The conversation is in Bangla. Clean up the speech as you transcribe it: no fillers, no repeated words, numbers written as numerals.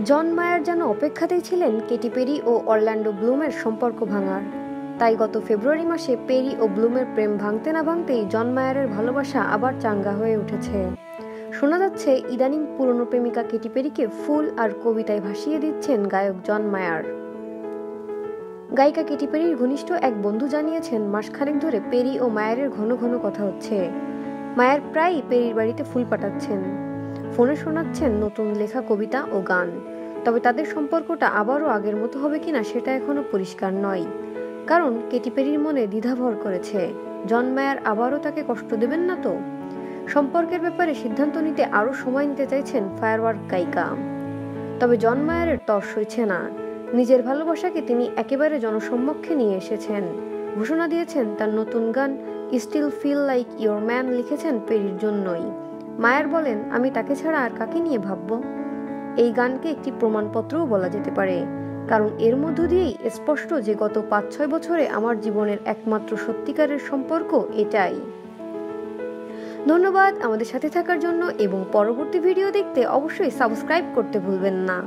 জন মায়ার যেন অপেক্ষাতেই ছিলেন কেটি পেরি ও অরল্যান্ডো ব্লুমের সম্পর্ক ভাঙার। তাই গত ফেব্রুয়ারি মাসে পেরি ও ব্লুমের প্রেম ভাঙতে না ভাঙতেই জন মায়ারের ভালোবাসা আবার চাঙ্গা হয়ে উঠেছে। শোনা যাচ্ছে ইদানিং পুরনো প্রেমিকা কেটি পেরিকে ফুল আর কবিতায় ভাসিয়ে দিচ্ছেন গায়ক জন মায়ার। গায়িকা কেটি পেরির ঘনিষ্ঠ এক বন্ধু জানিয়েছেন, মাসখানেক ধরে পেরি ও মায়ারের ঘন ঘন কথা হচ্ছে। মায়ার প্রায়ই পেরির বাড়িতে ফুল পাঠাচ্ছেন, ফোনে শোনাচ্ছেন নতুন লেখা কবিতা ও গান। তবে তাদের সম্পর্কটা আবারও আগের মতো হবে কিনা সেটা এখনো পরিষ্কার নয়, কারণ কেটি পেরির মনে দ্বিধা ভর করেছে, জন মায়ার আবারও তাকে কষ্ট দেবেন না তো। সম্পর্কের ব্যাপারে সিদ্ধান্ত নিতে আরও সময় নিতে চাইছেন ফায়ারওয়ার্ক গায়িকা। তবে জন মায়ারের তর সইছে না, নিজের ভালোবাসাকে তিনি একেবারে জনসম্মুখে নিয়ে এসেছেন। ঘোষণা দিয়েছেন তার নতুন গান still feel like your man লিখেছেন পেরির জন্যই। মায়ার বলেন, আমি তাকে ছাড়া আর কাকে নিয়ে ভাবব। এই গানকে একটি প্রমাণপত্রও বলা যেতে পারে, কারণ এর মধ্য দিয়েই স্পষ্ট যে গত 5-6 বছরে আমার জীবনের একমাত্র সত্যিকারের সম্পর্ক এটাই। ধন্যবাদ আমাদের সাথে থাকার জন্য, এবং পরবর্তী ভিডিও দেখতে অবশ্যই সাবস্ক্রাইব করতে ভুলবেন না।